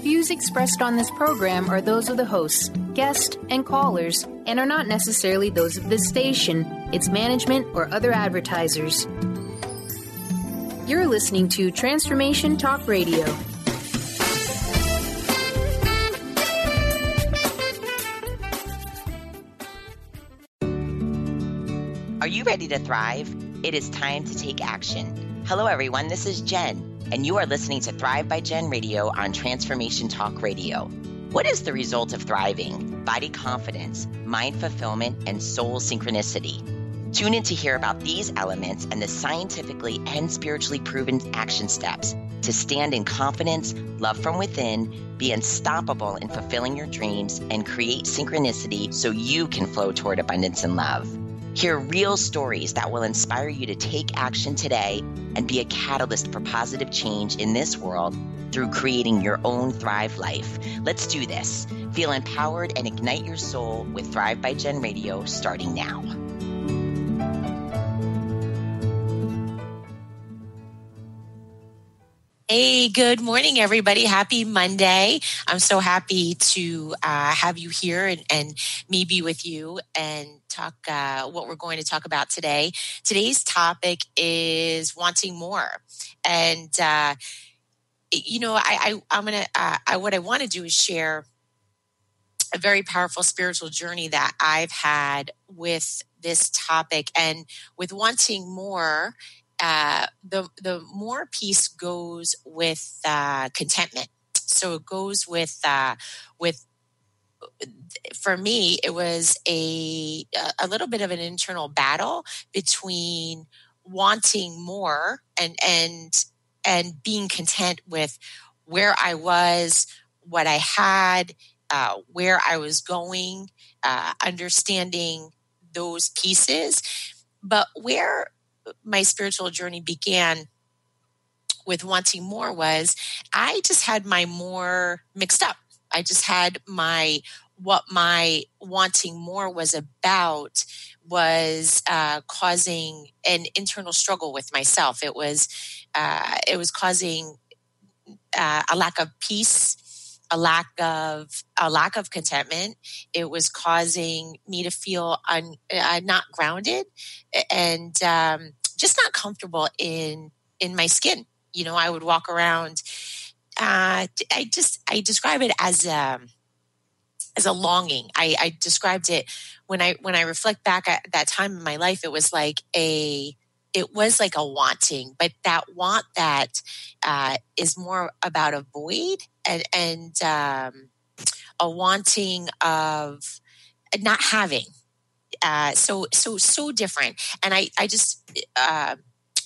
Views expressed on this program are those of the hosts, guests, and callers, and are not necessarily those of this station, its management, or other advertisers. You're listening to Transformation Talk Radio. Are you ready to thrive? It is time to take action. Hello, everyone. This is Jen, and you are listening to Thrive by Jen Radio on Transformation Talk Radio. What is the result of thriving? Body confidence, mind fulfillment, and soul synchronicity. Tune in to hear about these elements and the scientifically and spiritually proven action steps to stand in confidence, love from within, be unstoppable in fulfilling your dreams, and create synchronicity so you can flow toward abundance and love. Hear real stories that will inspire you to take action today and be a catalyst for positive change in this world through creating your own Thrive life. Let's do this. Feel empowered and ignite your soul with Thrive by Jen Radio starting now. Hey, good morning, everybody. Happy Monday. I'm so happy to have you here and me be with you and talk what we're going to talk about today. Today's topic is wanting more. And, I'm going to, what I want to do is share a very powerful spiritual journey that I've had with this topic and with wanting more. The more piece goes with contentment. So it goes with for me, it was a little bit of an internal battle between wanting more and being content with where I was, what I had, where I was going, understanding those pieces. But where my spiritual journey began with wanting more was I just had my more mixed up. I just had what my wanting more was about was causing an internal struggle with myself. It was causing a lack of peace, a lack of contentment. It was causing me to feel not grounded and just not comfortable in my skin. You know, I would walk around. I describe it as a longing. I described it when I reflect back at that time in my life. It was like a wanting, but that want that is more about a void and a wanting of not having. So different. And I just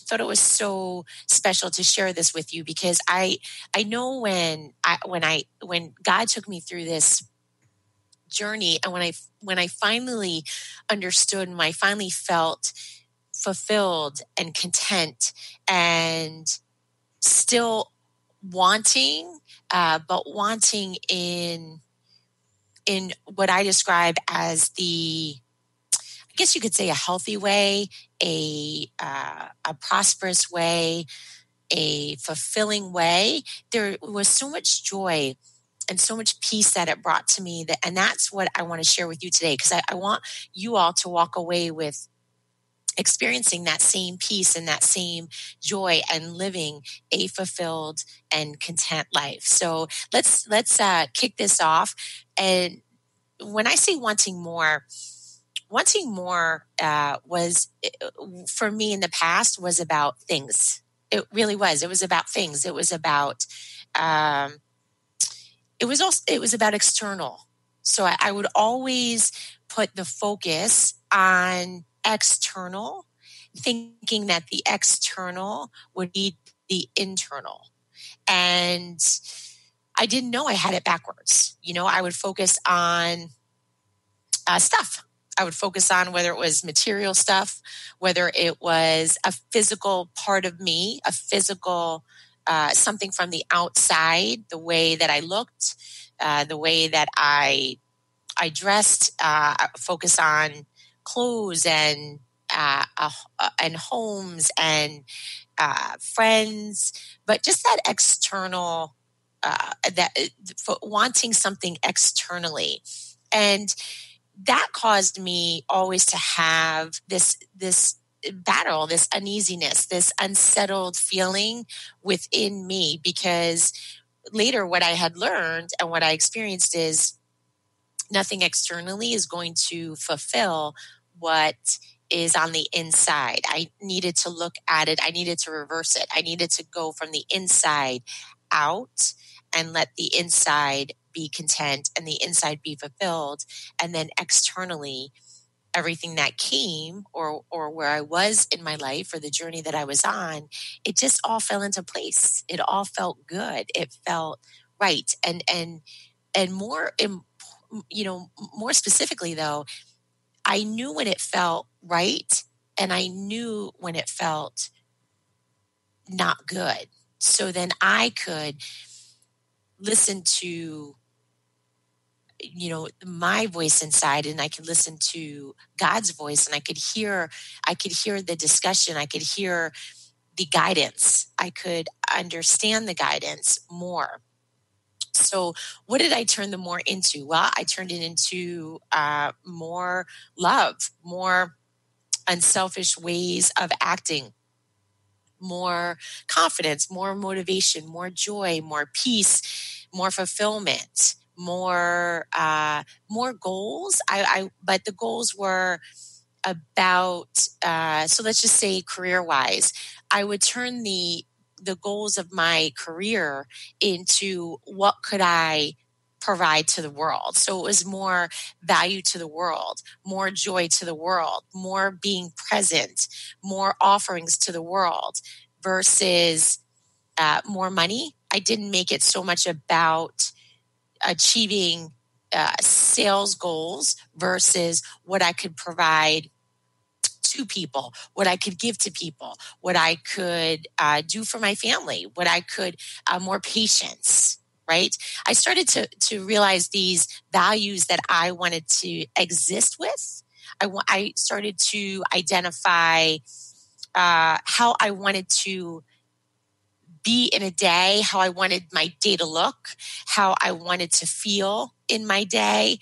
thought it was so special to share this with you because I know when God took me through this journey and when I finally understood and I finally felt fulfilled and content and still wanting, but wanting in what I describe as I guess you could say a healthy way, a prosperous way, a fulfilling way. There was so much joy and so much peace that it brought to me and that's what I want to share with you today because I want you all to walk away with experiencing that same peace and that same joy and living a fulfilled and content life. So let's kick this off. And when I say wanting more was for me in the past was about things. It really was. It was about things. It was about it was about external. So I would always put the focus on external, thinking that the external would be the internal. And I didn't know I had it backwards. You know, I would focus on stuff. I would focus on whether it was material stuff, whether it was a physical part of me, a physical something from the outside, the way that I looked, the way that I dressed, focus on clothes and homes and friends, but just that external for wanting something externally. And that caused me always to have this battle, this uneasiness, this unsettled feeling within me, because later what I had learned and what I experienced is nothing externally is going to fulfill what is on the inside. I needed to look at it. I needed to reverse it. I needed to go from the inside out and let the inside be content and the inside be fulfilled. And then externally, everything that came or where I was in my life or the journey that I was on, it just all fell into place. It all felt good. It felt right. And more, more specifically though, I knew when it felt right and I knew when it felt not good. So then I could listen to my voice inside, and I could listen to God's voice, and I could hear the discussion. I could hear the guidance. I could understand the guidance more. So what did I turn the more into? Well, I turned it into more love, more unselfish ways of acting, more confidence, more motivation, more joy, more peace, more fulfillment, more goals. But the goals were about so let's just say career wise, I would turn the goals of my career into what could I provide to the world. So it was more value to the world, more joy to the world, more being present, more offerings to the world versus more money. I didn't make it so much about achieving sales goals versus what I could provide to people, what I could give to people, what I could do for my family, what I could, more patience, right? I started to realize these values that I wanted to exist with. I started to identify how I wanted to be in a day, how I wanted my day to look, how I wanted to feel in my day.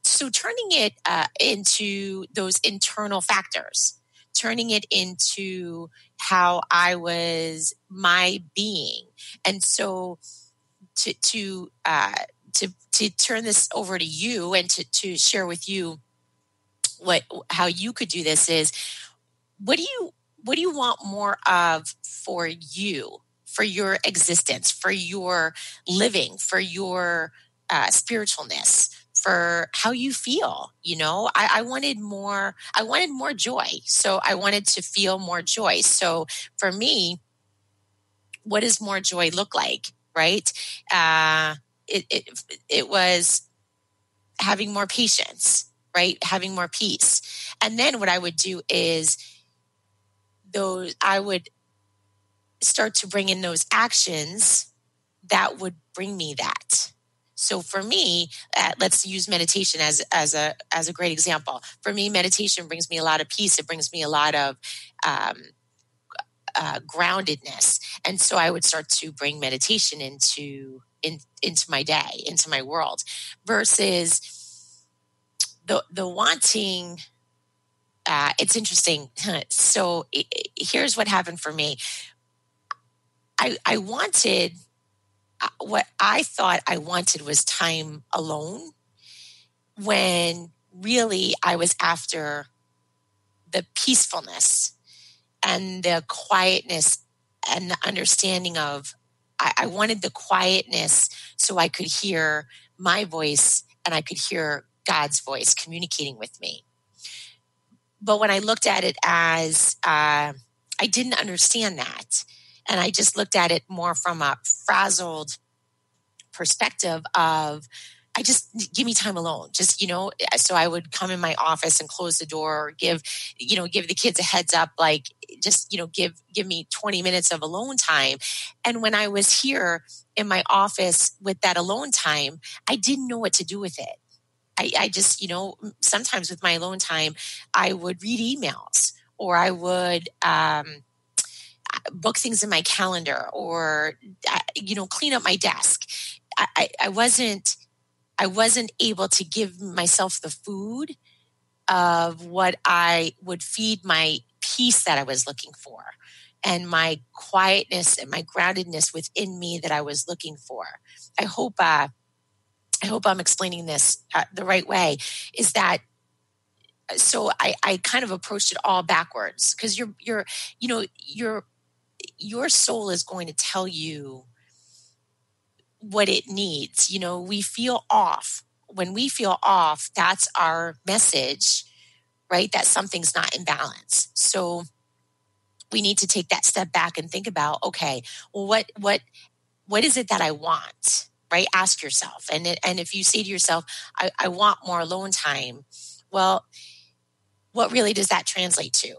So turning it into those internal factors, turning it into how I was my being. And so to turn this over to you and to share with you how you could do this is, what do you want more of for you, for your existence, for your living, for your spiritualness, for how you feel? I wanted more joy. So I wanted to feel more joy. So for me, what does more joy look like? Right? It was having more patience, right? Having more peace. And then what I would do is I would start to bring in those actions that would bring me that. So for me, let's use meditation as a great example. For me, meditation brings me a lot of peace. It brings me a lot of groundedness, and so I would start to bring meditation into my day, into my world, versus the wanting. It's interesting. So here's what happened for me. I wanted, what I thought I wanted was time alone, when really I was after the peacefulness and the quietness and the understanding of, I wanted the quietness so I could hear my voice and I could hear God's voice communicating with me. But when I looked at it as, I didn't understand that. And I just looked at it more from a frazzled perspective of, I just give me time alone. Just, so I would come in my office and close the door, or give the kids a heads up, like, just, give me 20 minutes of alone time. And when I was here in my office with that alone time, I didn't know what to do with it. I just, sometimes with my alone time, I would read emails, or I would, book things in my calendar or, clean up my desk. I wasn't able to give myself the food of what I would feed my peace that I was looking for and my quietness and my groundedness within me that I was looking for. I hope I'm explaining this the right way. Is that so? I kind of approached it all backwards because your soul is going to tell you what it needs. We feel off. When we feel off, that's our message, right? That something's not in balance. So we need to take that step back and think about, okay, well, what is it that I want? Right? Ask yourself. And if you say to yourself, I want more alone time, well, what really does that translate to?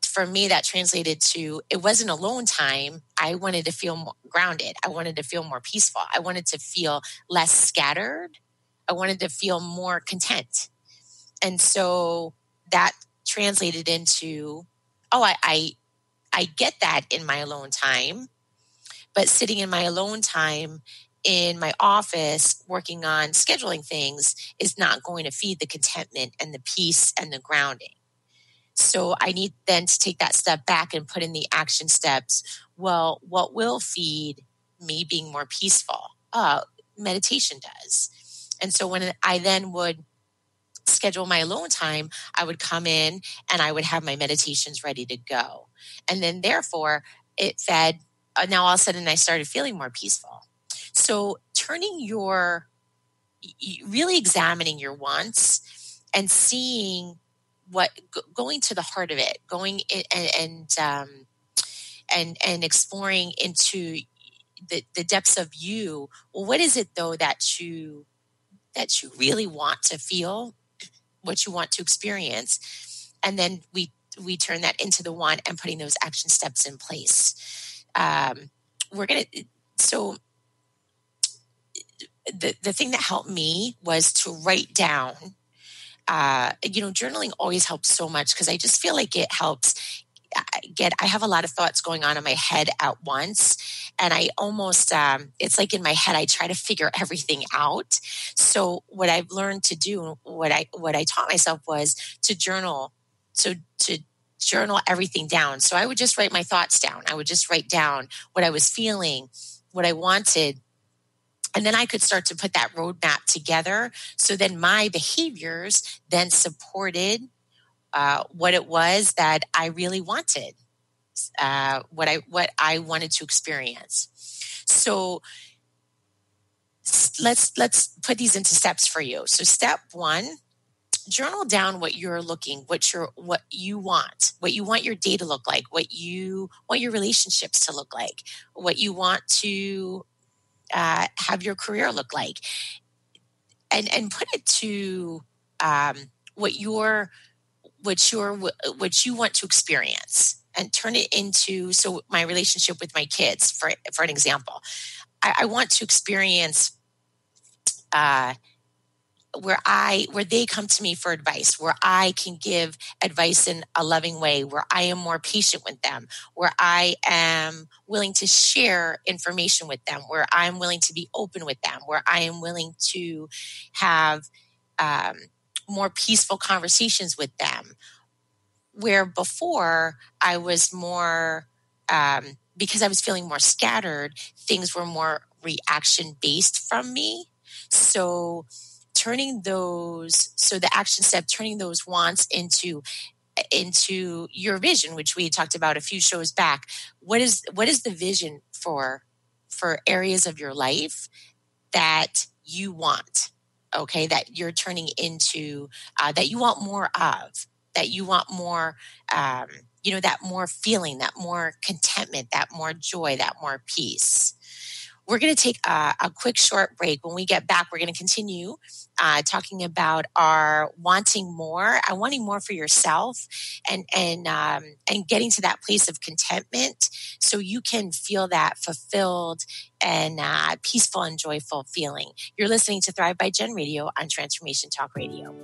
For me, that translated to, it wasn't alone time. I wanted to feel more grounded. I wanted to feel more peaceful. I wanted to feel less scattered. I wanted to feel more content. And so that translated into, I get that in my alone time, but sitting in my alone time in my office working on scheduling things is not going to feed the contentment and the peace and the grounding. So I need then to take that step back and put in the action steps. Well, what will feed me being more peaceful? Meditation does. And so when I then would schedule my alone time, I would come in and I would have my meditations ready to go. And then therefore it fed, now all of a sudden I started feeling more peaceful. So really examining your wants and seeing going to the heart of it, going in and exploring into the depths of you. Well, what is it though that you really want to feel, what you want to experience? And then we turn that into the want and putting those action steps in place. So the thing that helped me was to write down. Journaling always helps so much because I just feel like it helps. I have a lot of thoughts going on in my head at once, and I almost it's like in my head I try to figure everything out. So what I've learned to do, what I taught myself was to journal. So to journal everything down. So I would just write my thoughts down. I would just write down what I was feeling, what I wanted. And then I could start to put that roadmap together. So then my behaviors then supported what it was that I really wanted, what I wanted to experience. So let's put these into steps for you. So step 1, journal down what you want your day to look like, what you want your relationships to look like, what you want to have your career look like, and put it to what you want to experience, and turn it into, so my relationship with my kids, for an example, I want to experience where they come to me for advice, where I can give advice in a loving way, where I am more patient with them, where I am willing to share information with them, where I'm willing to be open with them, where I am willing to have more peaceful conversations with them. Where before I was more, because I was feeling more scattered, things were more reaction based from me. So the action step, turning those wants into your vision, which we talked about a few shows back. What is the vision for areas of your life that you want? Okay, that you're turning into, that you want more of, that you want more, that more feeling, that more contentment, that more joy, that more peace. We're going to take a quick short break. When we get back, we're going to continue talking about our wanting more, wanting more for yourself, and getting to that place of contentment, so you can feel that fulfilled and peaceful and joyful feeling. You're listening to Thrive by Jen Radio on Transformation Talk Radio.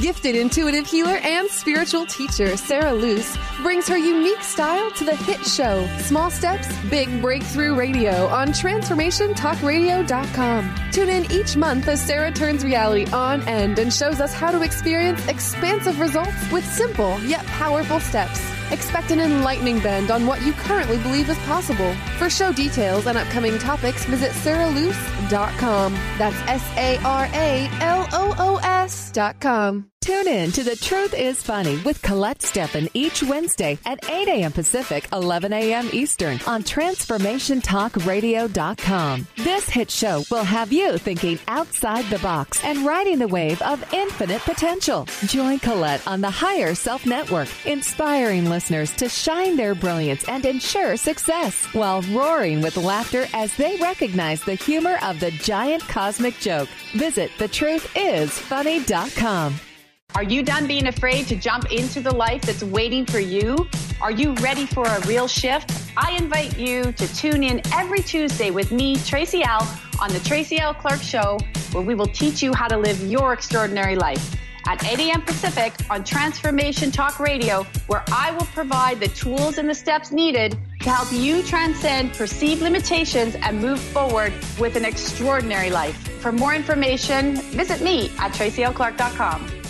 Gifted intuitive healer and spiritual teacher Sarah Luce brings her unique style to the hit show Small Steps, Big Breakthrough Radio on TransformationTalkRadio.com. Tune in each month as Sarah turns reality on end and shows us how to experience expansive results with simple yet powerful steps. Expect an enlightening bend on what you currently believe is possible. For show details and upcoming topics, visit sarahluce.com. That's SARALOOS.com. Tune in to The Truth is Funny with Colette Steffen each Wednesday at 8 a.m. Pacific, 11 a.m. Eastern on TransformationTalkRadio.com. This hit show will have you thinking outside the box and riding the wave of infinite potential. Join Colette on the Higher Self Network, inspiring listeners to shine their brilliance and ensure success while roaring with laughter as they recognize the humor of the giant cosmic joke. Visit thetruthисfunny.com. Are you done being afraid to jump into the life that's waiting for you? Are you ready for a real shift? I invite you to tune in every Tuesday with me, Tracy L., on the Tracy L. Clark Show, where we will teach you how to live your extraordinary life. At 8 a.m. Pacific on Transformation Talk Radio, where I will provide the tools and the steps needed to help you transcend perceived limitations and move forward with an extraordinary life. For more information, visit me at tracylclark.com.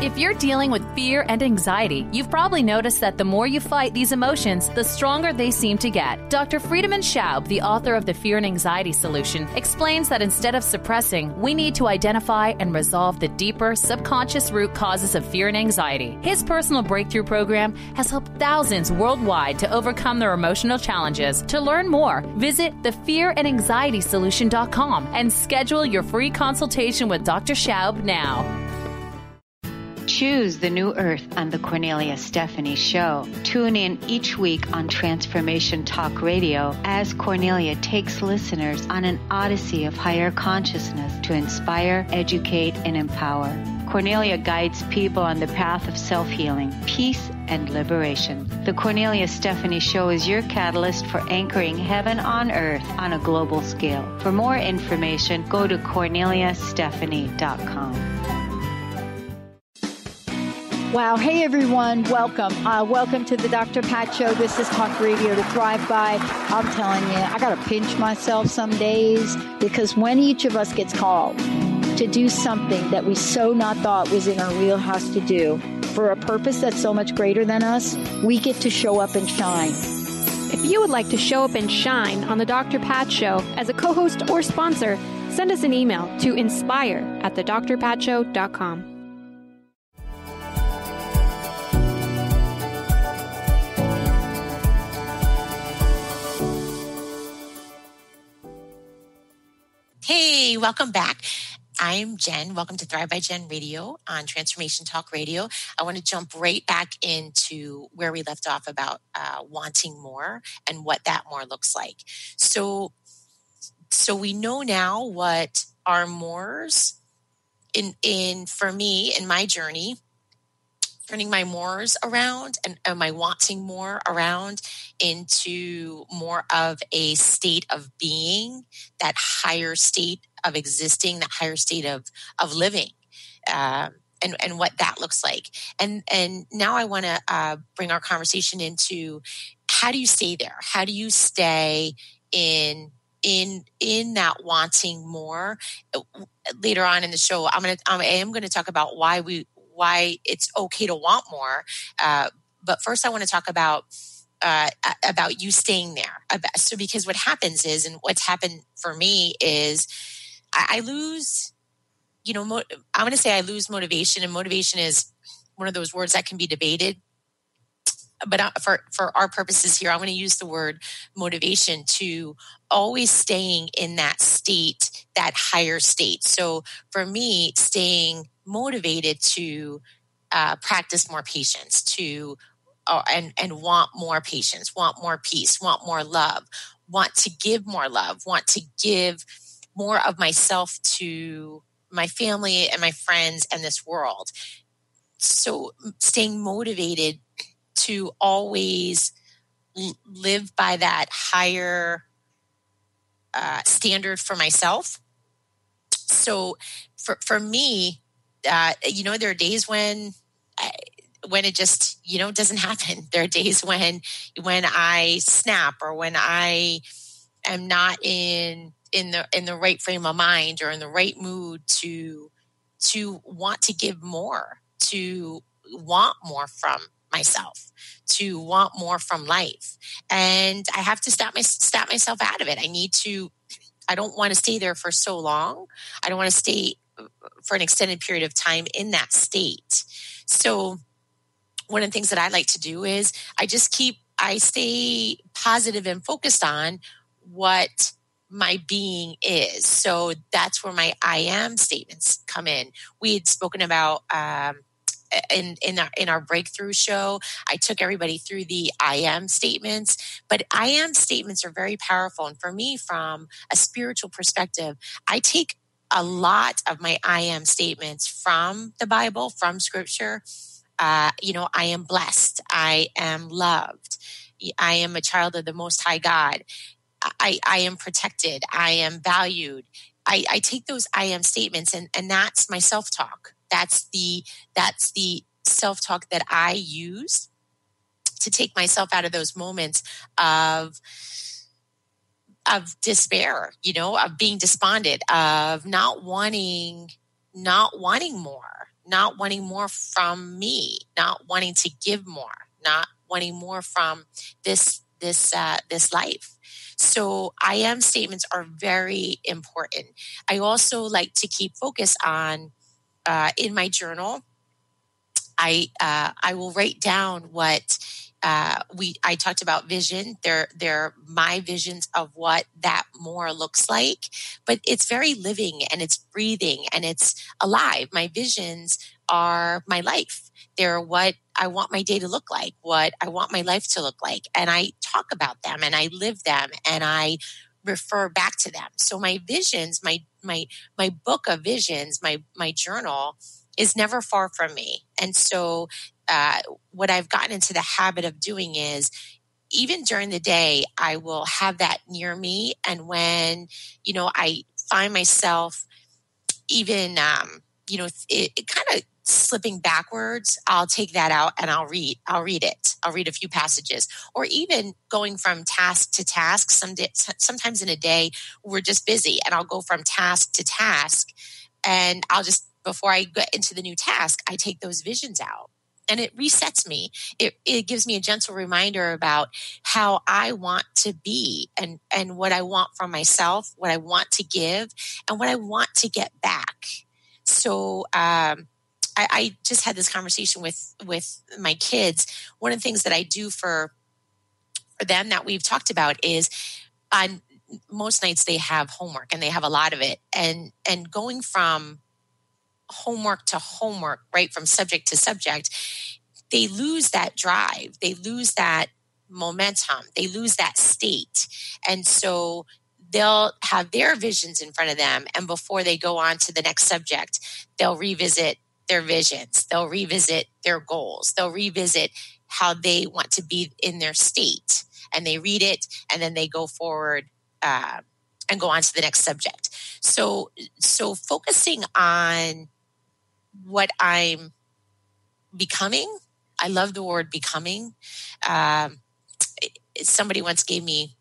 If you're dealing with fear and anxiety, you've probably noticed that the more you fight these emotions, the stronger they seem to get. Dr. Friedemann Schaub, the author of The Fear and Anxiety Solution, explains that instead of suppressing, we need to identify and resolve the deeper subconscious root causes of fear and anxiety. His personal breakthrough program has helped thousands worldwide to overcome their emotional challenges. To learn more, visit thefearandanxietysolution.com and schedule your free consultation with Dr. Schaub now. Choose the new earth on the Cornelia Stephanie Show. Tune in each week on Transformation Talk Radio as Cornelia takes listeners on an odyssey of higher consciousness to inspire, educate, and empower. Cornelia guides people on the path of self-healing, peace, and liberation. The Cornelia Stephanie Show is your catalyst for anchoring heaven on earth on a global scale. For more information, go to corneliastephanie.com. Wow. Hey, everyone. Welcome. Welcome to the Dr. Pat Show. This is Talk Radio to Thrive By. I'm telling you, I got to pinch myself some days because when each of us gets called to do something that we so not thought was in our wheelhouse to do for a purpose that's so much greater than us, we get to show up and shine. If you would like to show up and shine on the Dr. Pat Show as a co-host or sponsor, send us an email to inspire@thedrpatshow.com. Hey, welcome back. I'm Jen. Welcome to Thrive by Jen Radio on Transformation Talk Radio. I want to jump right back into where we left off about wanting more and what that more looks like. So we know now what our mores for me in my journey, turning my mores around and my wanting more around into more of a state of being, that higher state of existing, that higher state of living, and what that looks like. And now I want to bring our conversation into how do you stay there? How do you stay in that wanting more? Later on in the show, I am going to talk about why it's okay to want more. But first I want to talk about you staying there. So because what happens is, and what's happened for me is I lose, I'm going to say I lose motivation, and motivation is one of those words that can be debated. But for our purposes here, I'm going to use the word motivation to always staying in that state, that higher state. So for me, staying motivated to practice more patience, to and want more patience, want more peace, want more love, want to give more love, want to give more of myself to my family and my friends and this world. So staying motivated to always live by that higher standard for myself. So for me, there are days when it just, doesn't happen. There are days when I snap, or when I am not in the right frame of mind, or in the right mood to want to give more, to want more from myself, to want more from life. And I have to stop myself out of it. I don't want to stay there for so long. I don't want to stay for an extended period of time in that state. So one of the things that I like to do is I stay positive and focused on what my being is. So that's where my I am statements come in. We had spoken about in our breakthrough show, I took everybody through the I am statements, but I am statements are very powerful. And for me, from a spiritual perspective, I take a lot of my I am statements from the Bible, from scripture. I am blessed. I am loved. I am a child of the Most High God. I am protected. I am valued. I take those I am statements, and that's my self-talk. That's the self-talk that I use to take myself out of those moments of despair, of being despondent, of not wanting more from me, not wanting to give more, not wanting more from this life. So I am statements are very important. I also like to keep focus on in my journal. I will write down what I talked about vision. They're my visions of what that more looks like, but it's very living and it's breathing and it's alive. My visions are my life. They're what I want my day to look like, what I want my life to look like. And I talk about them and I live them and I refer back to them. So my visions, my book of visions, my journal is never far from me. And so what I've gotten into the habit of doing is, even during the day, I will have that near me. And when, I find myself even, it kind of slipping backwards, I'll take that out and I'll read it. I'll read a few passages, or even going from task to task. Sometimes in a day, we're just busy and I'll go from task to task, and I'll just, before I get into the new task, I take those visions out. And it resets me. It gives me a gentle reminder about how I want to be and what I want from myself, what I want to give, and what I want to get back. So I just had this conversation with my kids. One of the things that I do for them that we've talked about is, on most nights they have homework, and they have a lot of it. And going from homework to homework, right, from subject to subject, they lose that drive. They lose that momentum. They lose that state. And so they'll have their visions in front of them. And before they go on to the next subject, they'll revisit their visions. They'll revisit their goals. They'll revisit how they want to be in their state. And they read it, and then they go forward and go on to the next subject. So focusing on what I'm becoming. I love the word becoming. Somebody once gave me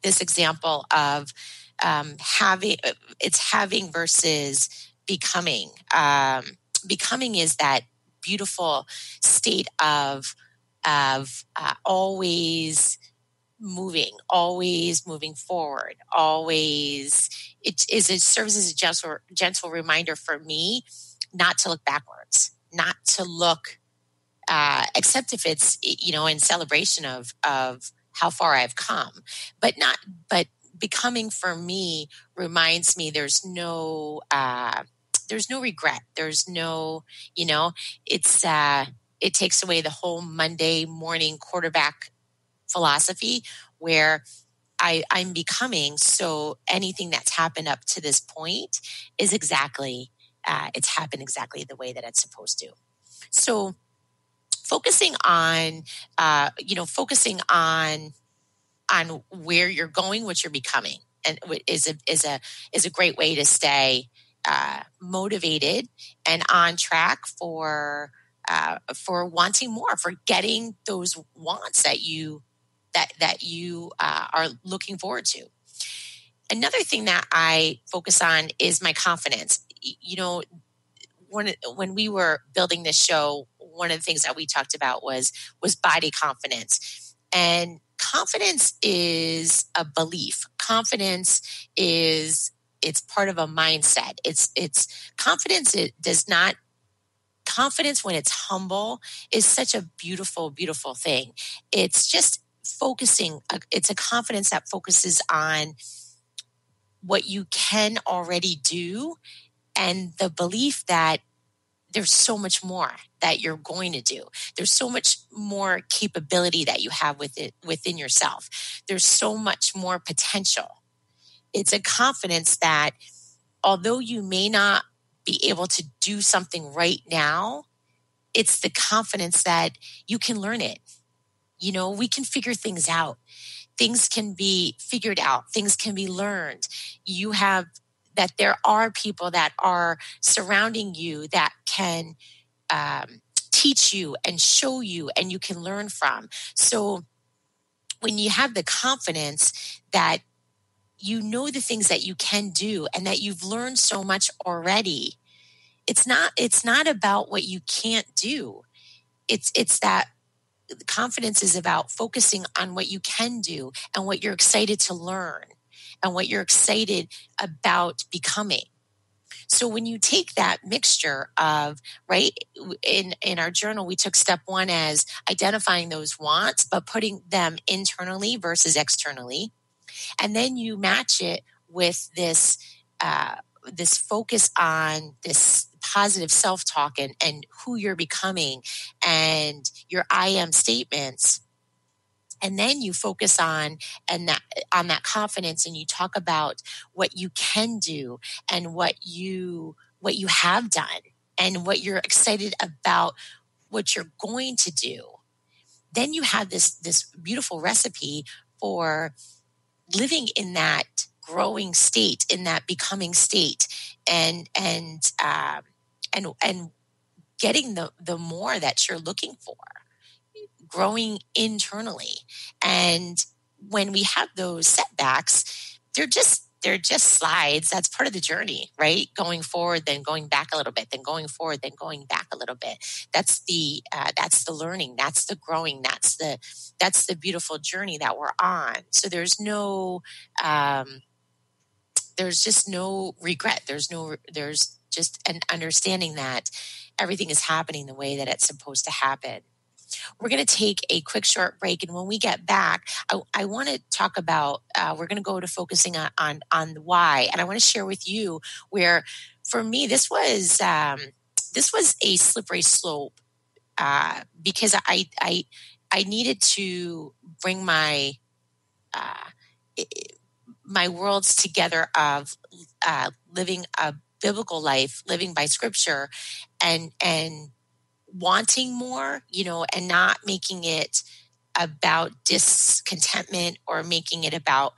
this example of having versus becoming. Becoming is that beautiful state of always moving forward, always. It serves as a gentle reminder for me not to look backwards, not to look, except if it's, in celebration of how far I've come, but becoming for me reminds me there's no regret. There's no, it takes away the whole Monday morning quarterback philosophy where I'm becoming. So anything that's happened up to this point is it's happened exactly the way that it's supposed to. So focusing on where you're going, what you're becoming, and is a great way to stay motivated and on track for wanting more, for getting those wants that you are looking forward to. Another thing that I focus on is my confidence. You know, when we were building this show, one of the things that we talked about was body confidence. And confidence is a belief. Confidence it's part of a mindset. It's confidence. Confidence when it's humble is such a beautiful, beautiful thing. It's just focusing. It's a confidence that focuses on what you can already do and the belief that there's so much more that you're going to do. There's so much more capability that you have within yourself. There's so much more potential. It's a confidence that although you may not be able to do something right now, it's the confidence that you can learn it. You know, we can figure things out. Things can be figured out. Things can be learned. You have that there are people that are surrounding you that can teach you and show you and you can learn from. So when you have the confidence that you know the things that you can do and that you've learned so much already, it's not about what you can't do. It's that confidence is about focusing on what you can do and what you're excited to learn and what you're excited about becoming. So when you take that mixture of, right, in our journal, we took step 1 as identifying those wants, but putting them internally versus externally. And then you match it with this focus on this positive self-talk and who you're becoming and your I am statements. And then you focus on that confidence, and you talk about what you can do and what you have done and what you're excited about, what you're going to do. Then you have this beautiful recipe for living in that growing state, in that becoming state, and getting the more that you're looking for. Growing internally. And when we have those setbacks, they're just slides. That's part of the journey, right? Going forward, then going back a little bit, then going forward, then going back a little bit. That's the learning. That's the growing. That's the beautiful journey that we're on. So there's just no regret. There's just an understanding that everything is happening the way that it's supposed to happen. We're going to take a quick short break. And when we get back, I want to talk about, we're going to go to focusing on the why. And I want to share with you where, for me, this was a slippery slope because I needed to bring my worlds together of living a biblical life, living by scripture, and wanting more, and not making it about discontentment or making it about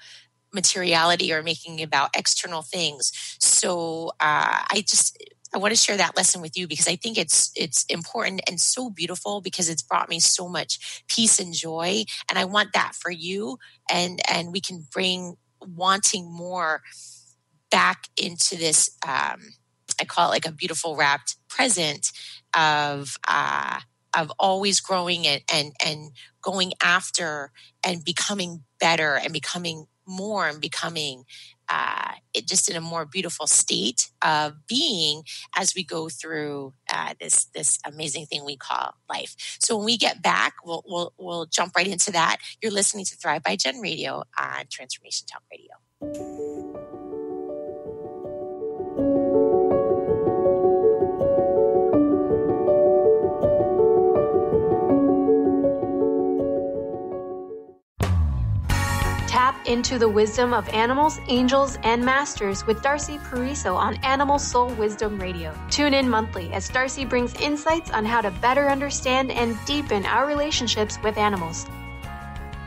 materiality or making it about external things. So I want to share that lesson with you because I think it's important and so beautiful because it's brought me so much peace and joy. And I want that for you. And we can bring wanting more back into this, I call it like a beautiful wrapped present of always growing and going after and becoming better and becoming more and becoming it just in a more beautiful state of being as we go through this amazing thing we call life. So when we get back, we'll jump right into that. You're listening to Thrive by Jen Radio on Transformation Talk Radio. Tap into the wisdom of animals, angels, and masters with Darcy Pariso on Animal Soul Wisdom Radio. Tune in monthly as Darcy brings insights on how to better understand and deepen our relationships with animals.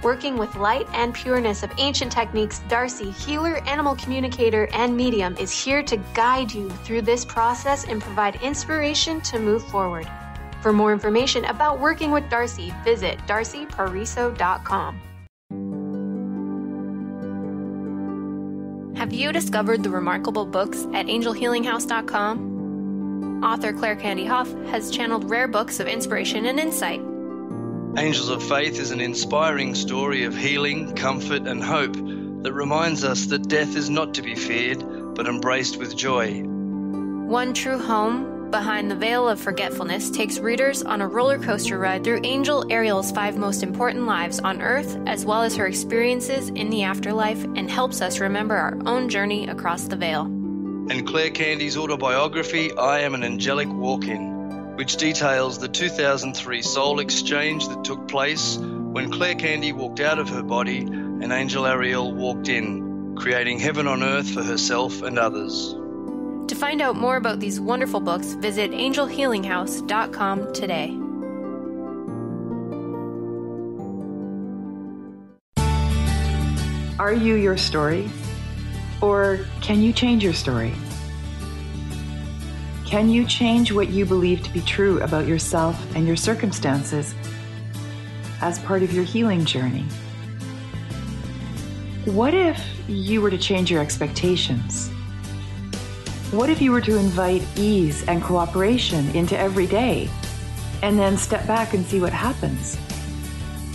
Working with light and pureness of ancient techniques, Darcy, healer, animal communicator, and medium, is here to guide you through this process and provide inspiration to move forward. For more information about working with Darcy, visit darcypariso.com. Have you discovered the remarkable books at angelhealinghouse.com? Author Claire Candy Huff has channeled rare books of inspiration and insight. Angels of Faith is an inspiring story of healing, comfort, and hope that reminds us that death is not to be feared, but embraced with joy. One True Home, Behind the Veil of Forgetfulness, takes readers on a roller coaster ride through Angel Ariel's 5 most important lives on Earth, as well as her experiences in the afterlife, and helps us remember our own journey across the veil. And Claire Candy's autobiography, I Am an Angelic Walk-In, which details the 2003 soul exchange that took place when Claire Candy walked out of her body and Angel Ariel walked in, creating heaven on earth for herself and others. To find out more about these wonderful books, visit angelhealinghouse.com today. Are you your story? Or can you change your story? Can you change what you believe to be true about yourself and your circumstances as part of your healing journey? What if you were to change your expectations? What if you were to invite ease and cooperation into every day and then step back and see what happens?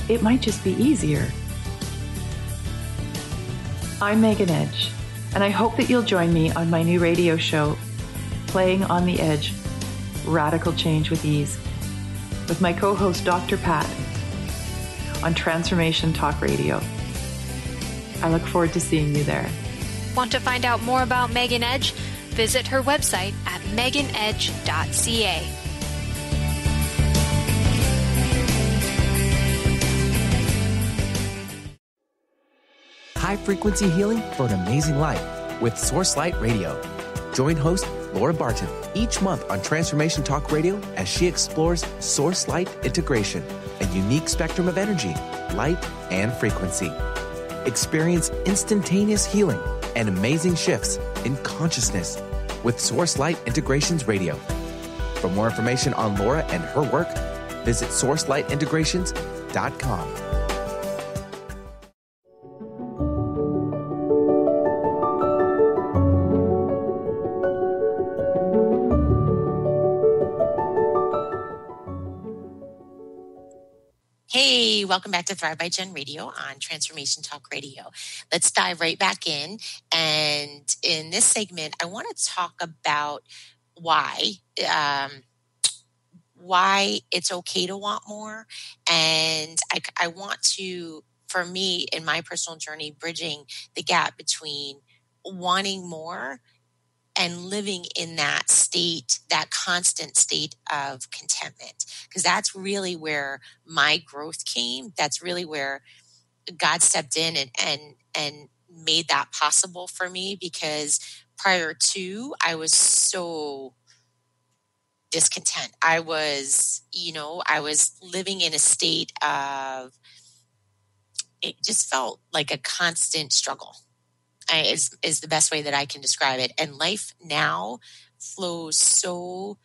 It might just be easier. I'm Megan Edge, and I hope that you'll join me on my new radio show, Playing on the Edge, Radical Change with Ease, with my co-host Dr. Pat on Transformation Talk Radio. I look forward to seeing you there. Want to find out more about Megan Edge? Visit her website at meganedge.ca. High-frequency healing for an amazing life with Source Light Radio. Join host Laura Barton each month on Transformation Talk Radio as she explores Source Light integration, a unique spectrum of energy, light, and frequency. Experience instantaneous healing and amazing shifts in consciousness with Source Light Integrations Radio. For more information on Laura and her work, visit sourcelightintegrations.com. Hey, welcome back to Thrive by Jen Radio on Transformation Talk Radio. Let's dive right back in. And in this segment, I want to talk about why it's okay to want more. And I want to, for me, in my personal journey, bridging the gap between wanting more and living in that state, that constant state of contentment. Because that's really where my growth came. That's really where God stepped in and made that possible for me. Because prior to, I was so discontent. I was living in a state of, it just felt like a constant struggle. Is the best way that I can describe it. And life now flows so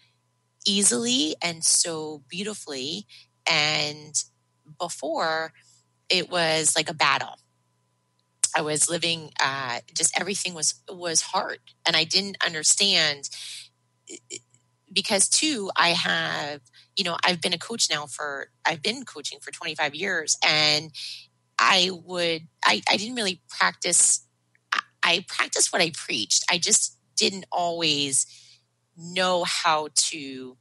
easily and so beautifully. And before, it was like a battle. I was living, just everything was hard. And I didn't understand because too, I've been coaching for 25 years, and I didn't really practice. I practiced what I preached. I just didn't always know how to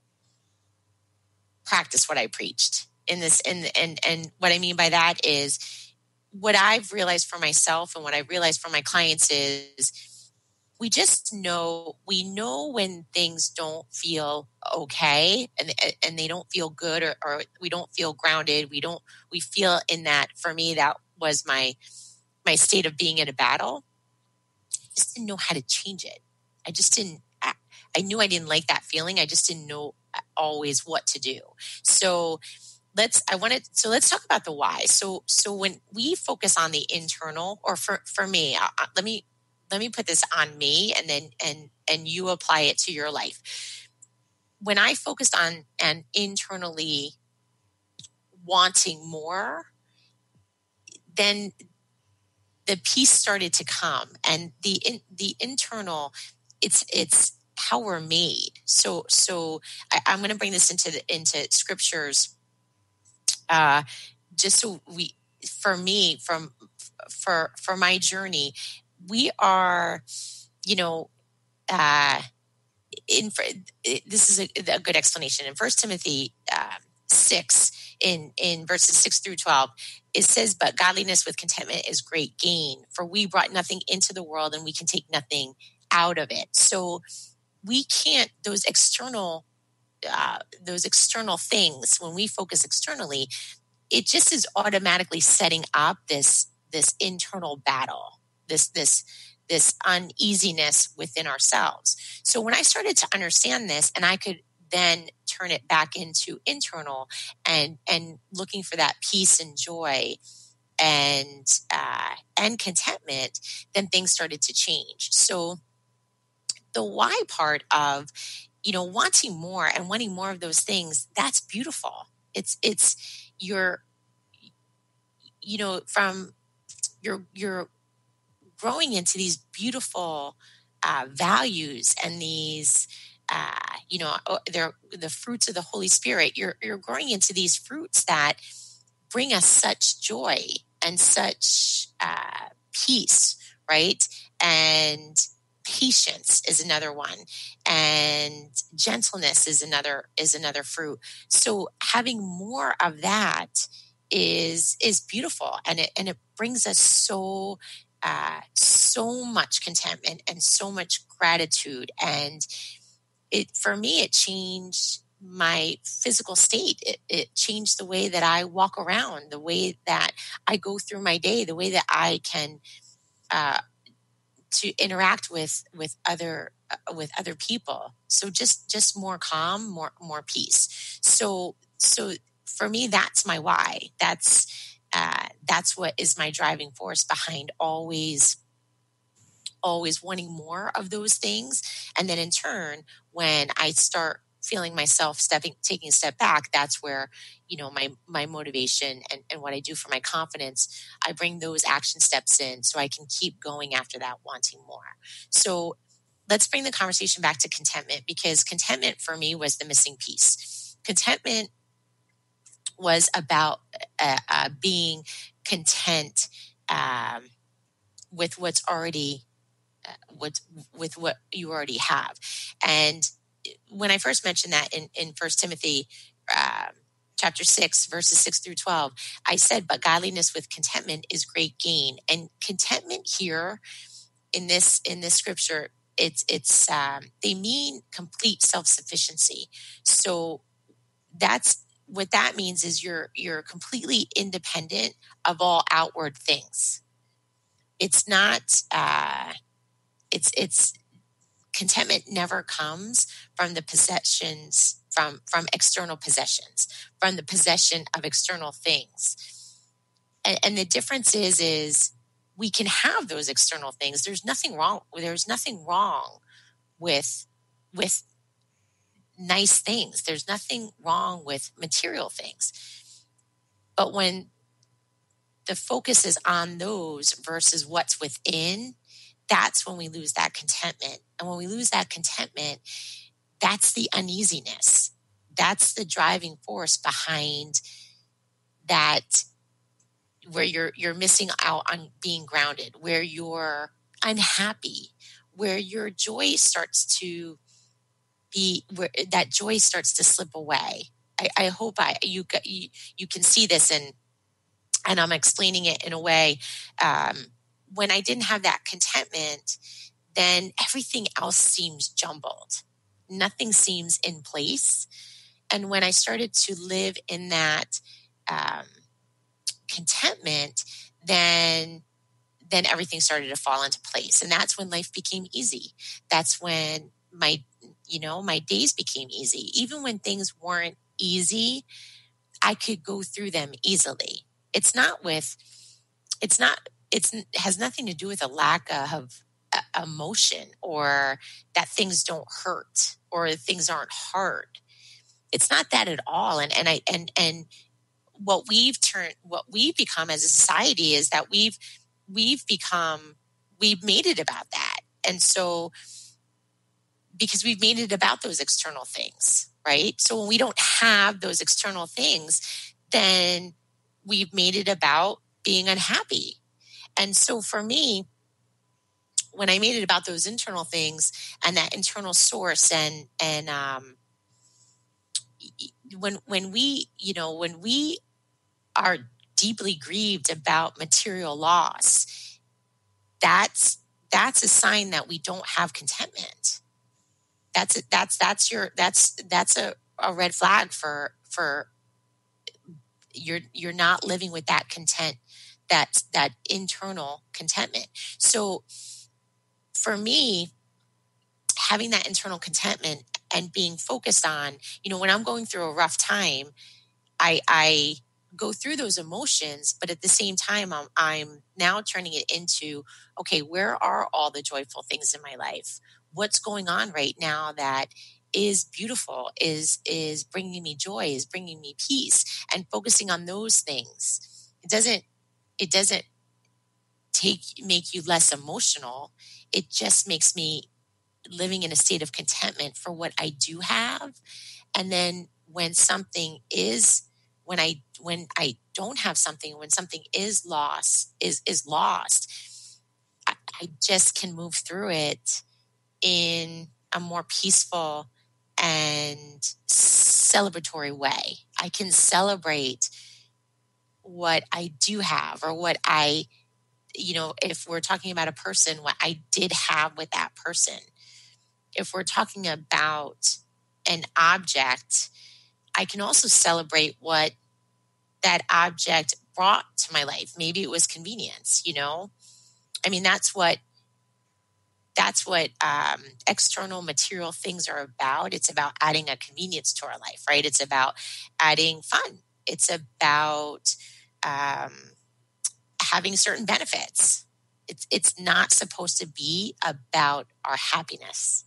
practice what I preached in this. And what I mean by that is what I've realized for myself and what I've realized for my clients is we know when things don't feel okay and they don't feel good or we don't feel grounded. We feel in that. For me, that was my state of being in a battle. I just didn't know how to change it. I knew I didn't like that feeling. I just didn't know always what to do. So let's talk about the why. So when we focus on the internal, or for me, let me put this on me, and then and you apply it to your life. When I focused on and internally wanting more, then the peace started to come, and the internal, it's how we're made. So I'm going to bring this into scriptures, just so for me, for my journey, we are, this is a good explanation. In 1 Timothy 6, in verses 6 through 12, it says, "But godliness with contentment is great gain, for we brought nothing into the world, and we can take nothing out of it." So we can't, those external things, when we focus externally, it just is automatically setting up this internal battle, this uneasiness within ourselves. So when I started to understand this, and I could then turn it back into internal and looking for that peace and joy and contentment, then things started to change. So the why part of, wanting more and wanting more of those things, that's beautiful. It's you're growing into these beautiful values, and these they're the fruits of the Holy Spirit. You're growing into these fruits that bring us such joy and such peace, right? And patience is another one, and gentleness is another fruit. So having more of that is beautiful, and it brings us so much contentment and so much gratitude. And for me, it changed my physical state. It changed the way that I walk around, the way that I go through my day, the way that I can to interact with other people. So just more calm, more peace. So for me, that's my why. That's what is my driving force behind always wanting more of those things. And then in turn, when I start feeling myself taking a step back, that's where, my motivation and what I do for my confidence, I bring those action steps in so I can keep going after that, wanting more. So let's bring the conversation back to contentment, because contentment for me was the missing piece. Contentment was about being content with what's already with what you already have. And when I first mentioned that in 1 Timothy chapter 6, verses 6 through 12, I said, "But godliness with contentment is great gain." And contentment here in this scripture, it's they mean complete self-sufficiency. So that's what that means, is you're completely independent of all outward things. It's not it's contentment never comes from the possessions, from external possessions, from the possession of external things. And the difference is we can have those external things. There's nothing wrong with nice things. There's nothing wrong with material things. But when the focus is on those versus what's within, that's when we lose that contentment. And when we lose that contentment, that's the uneasiness. That's the driving force behind that, where you're missing out on being grounded, where you're unhappy, where your joy starts to where that joy starts to slip away. I hope you can see this, and I'm explaining it in a way. When I didn't have that contentment, then everything else seems jumbled. Nothing seems in place. And when I started to live in that contentment, then everything started to fall into place. And that's when life became easy. That's when my days became easy. Even when things weren't easy, I could go through them easily. It has nothing to do with a lack of emotion or that things don't hurt or things aren't hard. It's not that at all. And what we've become as a society is that we've made it about that. And so, because we've made it about those external things, right? So when we don't have those external things, then we've made it about being unhappy. And so for me, when I made it about those internal things and that internal source and when we are deeply grieved about material loss, that's a sign that we don't have contentment. That's a red flag for you're not living with that content, that internal contentment. So for me, having that internal contentment and being focused on, when I'm going through a rough time, I go through those emotions, but at the same time, I'm now turning it into, okay, where are all the joyful things in my life? What's going on right now that is beautiful, is bringing me joy, is bringing me peace, and focusing on those things. It doesn't make you less emotional. It just makes me living in a state of contentment for what I do have. And then when I don't have something, when something is lost, I just can move through it in a more peaceful and celebratory way. I can celebrate what I do have, or what if we're talking about a person, what I did have with that person. If we're talking about an object, I can also celebrate what that object brought to my life. Maybe it was convenience, I mean, that's what external material things are about. It's about adding a convenience to our life, right? It's about adding fun. It's about having certain benefits. It's not supposed to be about our happiness.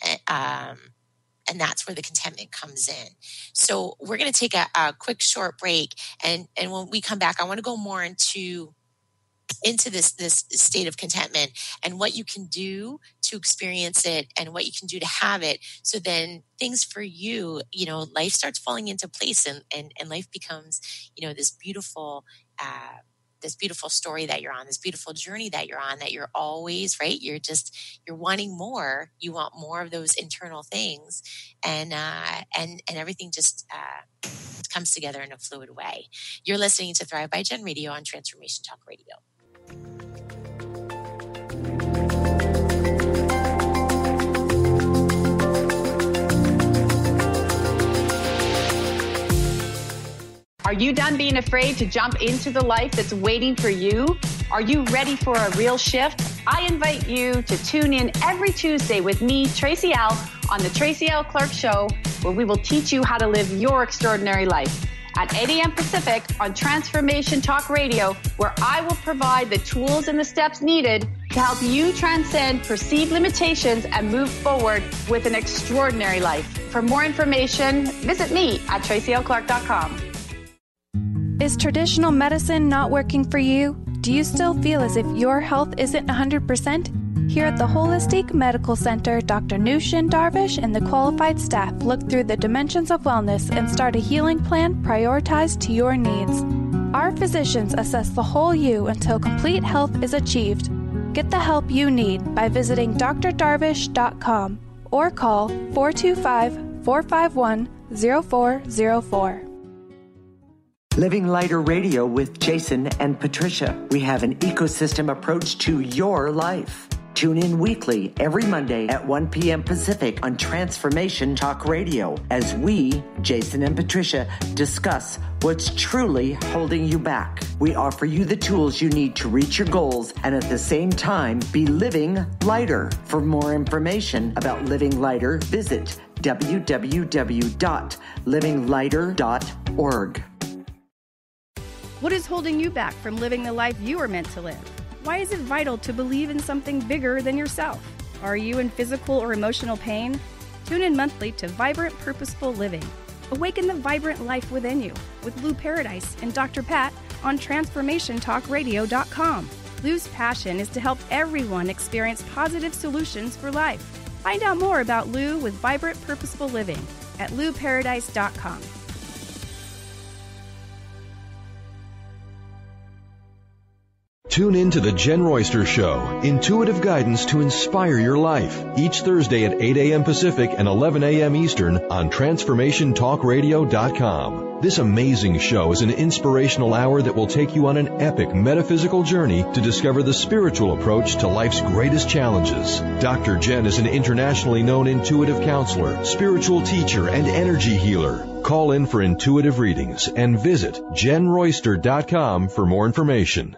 And that's where the contentment comes in. So we're going to take a quick short break. And when we come back, I want to go more into this state of contentment and what you can do to experience it and what you can do to have it. So then things for you, life starts falling into place and life becomes, this beautiful story that you're on, this beautiful journey that you're on, that you're always, right? You're wanting more. You want more of those internal things, and everything just comes together in a fluid way. You're listening to Thrive by Jen Radio on Transformation Talk Radio. Are you done being afraid to jump into the life that's waiting for you? Are you ready for a real shift? I invite you to tune in every Tuesday with me, Tracy L, on the Tracy L. Clark Show, where we will teach you how to live your extraordinary life. At 8 a.m. Pacific on Transformation Talk Radio, where I will provide the tools and the steps needed to help you transcend perceived limitations and move forward with an extraordinary life. For more information, visit me at tracylclark.com. Is traditional medicine not working for you? Do you still feel as if your health isn't 100%? Here at the Holistic Medical Center, Dr. Nushin Darvish and the qualified staff look through the dimensions of wellness and start a healing plan prioritized to your needs. Our physicians assess the whole you until complete health is achieved. Get the help you need by visiting drdarvish.com or call 425-451-0404. Living Lighter Radio with Jason and Patricia. We have an ecosystem approach to your life. Tune in weekly every Monday at 1 p.m. Pacific on Transformation Talk Radio as we, Jason and Patricia, discuss what's truly holding you back. We offer you the tools you need to reach your goals and at the same time be living lighter. For more information about living lighter, visit www.livinglighter.org. What is holding you back from living the life you are meant to live? Why is it vital to believe in something bigger than yourself? Are you in physical or emotional pain? Tune in monthly to Vibrant Purposeful Living. Awaken the vibrant life within you with Lou Paradise and Dr. Pat on TransformationTalkRadio.com. Lou's passion is to help everyone experience positive solutions for life. Find out more about Lou with Vibrant Purposeful Living at LouParadise.com. Tune in to The Jen Royster Show, intuitive guidance to inspire your life, each Thursday at 8 a.m. Pacific and 11 a.m. Eastern on TransformationTalkRadio.com. This amazing show is an inspirational hour that will take you on an epic metaphysical journey to discover the spiritual approach to life's greatest challenges. Dr. Jen is an internationally known intuitive counselor, spiritual teacher, and energy healer. Call in for intuitive readings and visit JenRoyster.com for more information.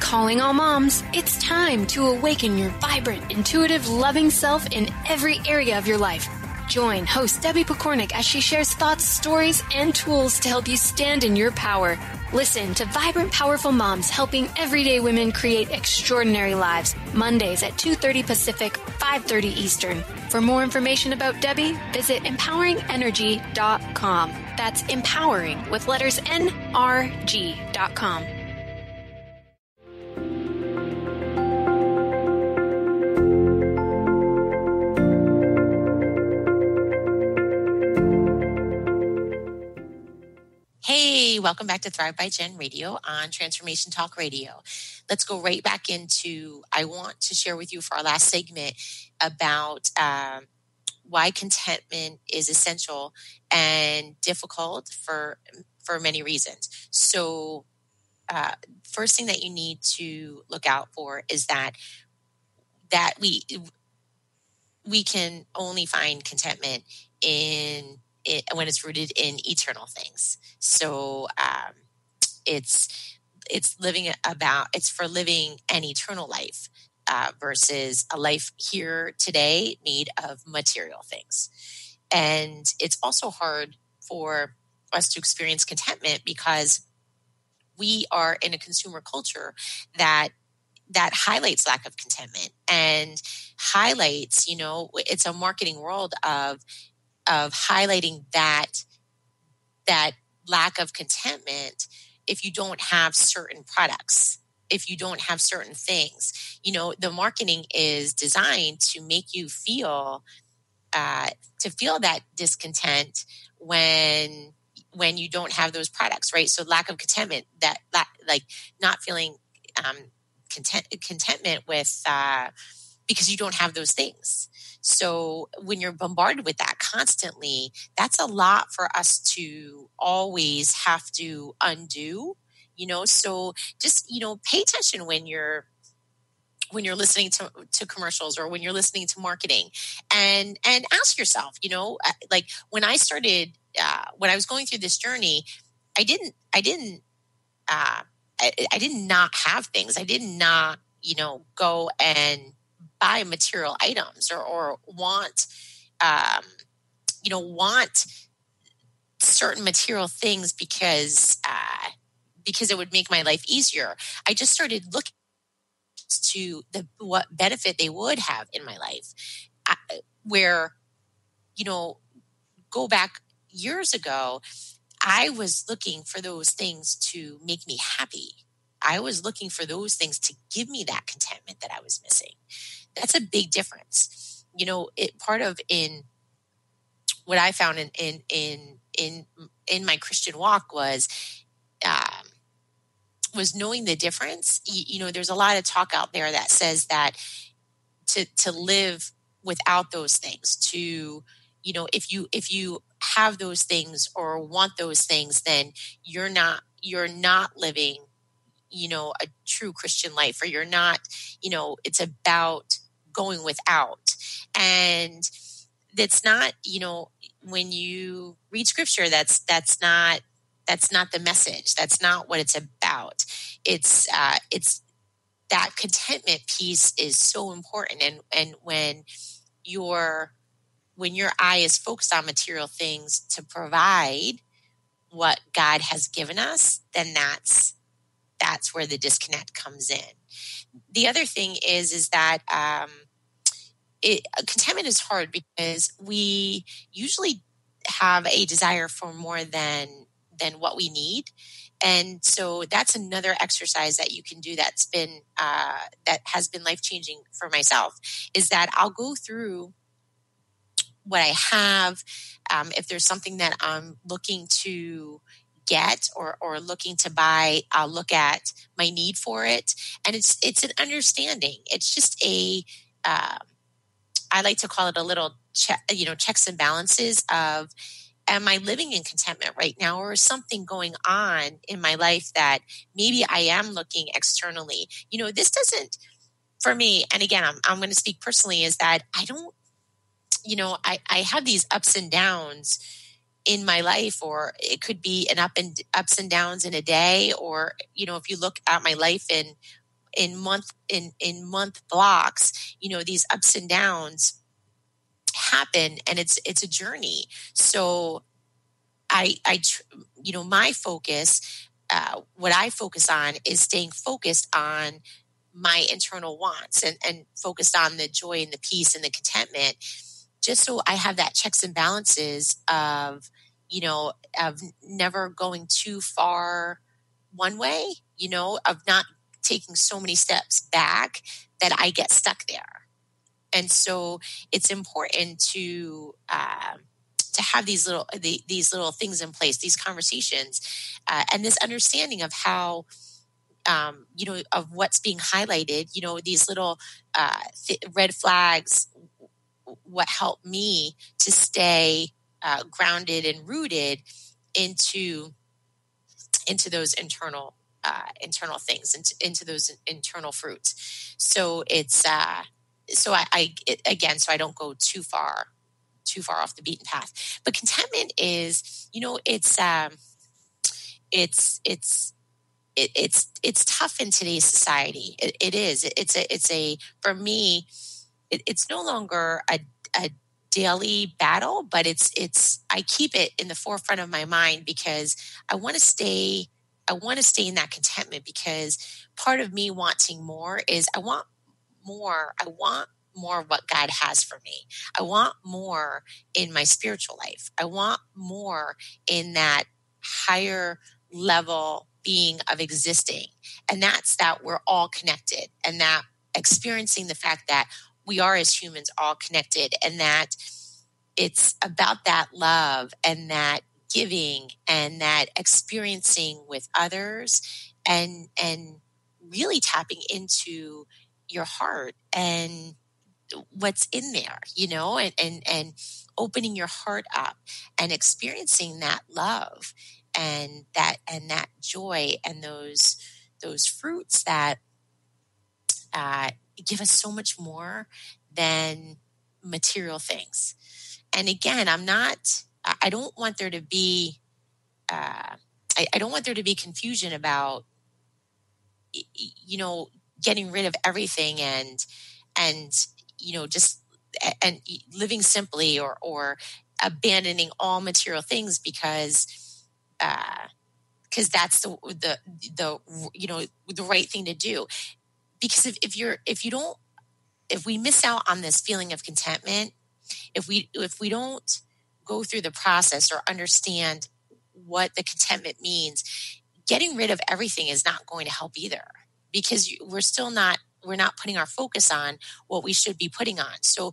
Calling all moms, it's time to awaken your vibrant, intuitive, loving self in every area of your life. Join host Debbie Pokornik as she shares thoughts, stories, and tools to help you stand in your power. Listen to Vibrant Powerful Moms helping everyday women create extraordinary lives. Mondays at 2:30 Pacific, 5:30 Eastern. For more information about Debbie, visit empoweringenergy.com. That's empowering with letters NRG.com. Hey, welcome back to Thrive by Jen Radio on Transformation Talk Radio. Let's go right back into, I want to share with you for our last segment about why contentment is essential and difficult for many reasons. So first thing that you need to look out for is that we can only find contentment when it's rooted in eternal things. So it's for living an eternal life versus a life here today made of material things. And it's also hard for us to experience contentment because we are in a consumer culture that highlights lack of contentment and highlights, it's a marketing world of highlighting that lack of contentment if you don't have certain products, if you don't have certain things. The marketing is designed to make you feel that discontent when you don't have those products, right? So lack of contentment, like not feeling contentment with because you don't have those things. So when you're bombarded with that constantly, that's a lot for us to always have to undo, so just, pay attention when you're listening to commercials or when you're listening to marketing and ask yourself, like when I started, when I was going through this journey, I did not have things. I did not, go and buy material items or want certain material things because it would make my life easier. I just started looking to what benefit they would have in my life. Where, go back years ago, I was looking for those things to make me happy. I was looking for those things to give me that contentment that I was missing. That's a big difference. In what I found in my Christian walk was knowing the difference. There's a lot of talk out there that says that to live without those things, if you have those things or want those things, then you're not living a true Christian life, or you're not, it's about going without. And that's not, when you read scripture, that's not the message. That's not what it's about. It's that contentment piece is so important. And when your eye is focused on material things to provide what God has given us, then that's where the disconnect comes in. The other thing is that contentment is hard because we usually have a desire for more than what we need. And so that's another exercise that you can do that's been that has been life-changing for myself, is that I'll go through what I have. If there's something that I'm looking to get or looking to buy, I'll look at my need for it. And it's an understanding. It's just I like to call it a little checks and balances of, am I living in contentment right now, or is something going on in my life that maybe I am looking externally? This doesn't, for me, and again, I'm going to speak personally, is that I don't, I have these ups and downs in my life, or it could be ups and downs in a day, or, if you look at my life in month blocks, these ups and downs happen, and it's a journey. So my focus, what I focus on is staying focused on my internal wants and focused on the joy and the peace and the contentment, just so I have that checks and balances of never going too far one way, of not taking so many steps back that I get stuck there. And so it's important to have these little things in place, these conversations, and this understanding of how, of what's being highlighted. These little red flags, what helped me to stay grounded and rooted into those internal things, into those internal fruits. So it's so I don't go too far off the beaten path. But contentment is, it's tough in today's society. It is. It's for me, it's no longer a daily battle, but I keep it in the forefront of my mind because I want to stay in that contentment, because part of me wanting more is I want more of what God has for me. I want more in my spiritual life. I want more in that higher level being of existing. And that's that we're all connected, and that experiencing the fact that we are, as humans, all connected, and that it's about that love and that giving and that experiencing with others, and really tapping into your heart and what's in there, and opening your heart up and experiencing that love and that joy and those fruits that give us so much more than material things. And again, I don't want there to be I don't want there to be confusion about getting rid of everything and just and living simply or abandoning all material things because that's the right thing to do. Because if we miss out on this feeling of contentment, if we don't go through the process or understand what the contentment means, getting rid of everything is not going to help either, because we're not putting our focus on what we should be putting on. So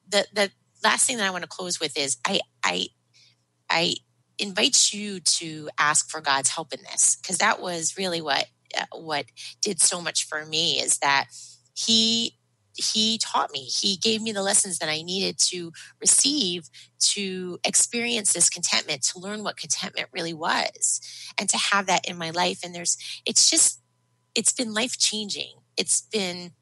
the last thing that I want to close with is I invite you to ask for God's help in this, because that was really what did so much for me, is that He taught me. He gave me the lessons that I needed to receive to experience this contentment, to learn what contentment really was, and to have that in my life. And it's just it's been life-changing. It's been,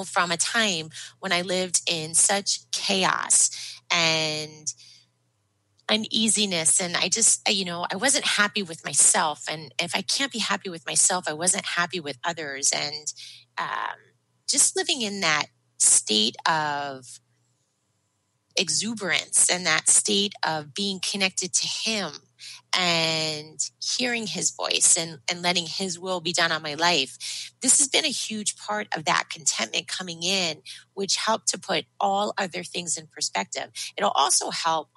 from a time when I lived in such chaos and uneasiness. And I just, I wasn't happy with myself. And if I can't be happy with myself, I wasn't happy with others. And just living in that state of exuberance and that state of being connected to him and hearing his voice and letting his will be done on my life. This has been a huge part of that contentment coming in, which helped to put all other things in perspective. It'll also help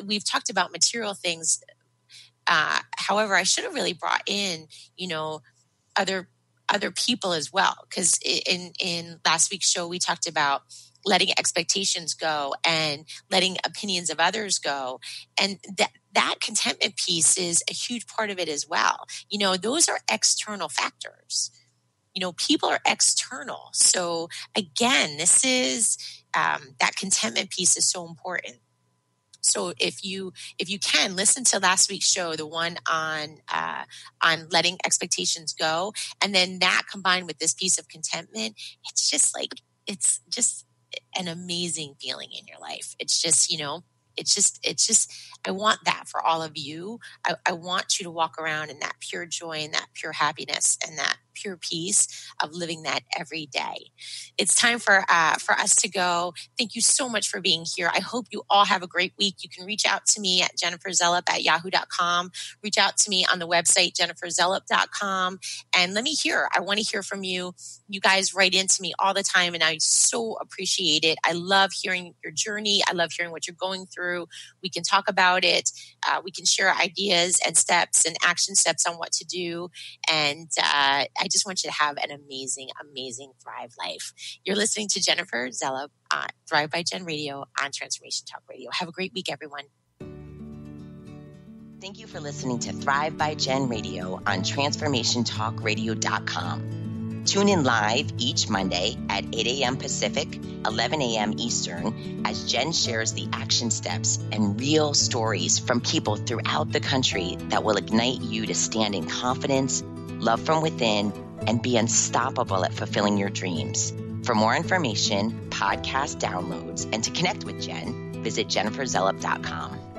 we've talked about material things. However, I should have really brought in, other people as well. Because in last week's show, we talked about letting expectations go and letting opinions of others go. And that contentment piece is a huge part of it as well. Those are external factors. People are external. So again, this is that contentment piece is so important. So if you can listen to last week's show, the one on letting expectations go, and then that combined with this piece of contentment, it's just an amazing feeling in your life. It's just, I want that for all of you. I want you to walk around in that pure joy and that pure happiness and that pure peace of living that every day. It's time for us to go. Thank you so much for being here. I hope you all have a great week. You can reach out to me at jenniferzellup@yahoo.com. Reach out to me on the website, jenniferzellup.com. And let me hear. I want to hear from you. You guys write into me all the time, and I so appreciate it. I love hearing your journey. I love hearing what you're going through. We can talk about it. We can share ideas and steps and action steps on what to do. And I just want you to have an amazing, amazing Thrive life. You're listening to Jennifer Zellup on Thrive by Jen Radio on Transformation Talk Radio. Have a great week, everyone. Thank you for listening to Thrive by Jen Radio on TransformationTalkRadio.com. Tune in live each Monday at 8 a.m. Pacific, 11 a.m. Eastern, as Jen shares the action steps and real stories from people throughout the country that will ignite you to stand in confidence, love from within, and be unstoppable at fulfilling your dreams. For more information, podcast downloads, and to connect with Jen, visit jenniferzellup.com.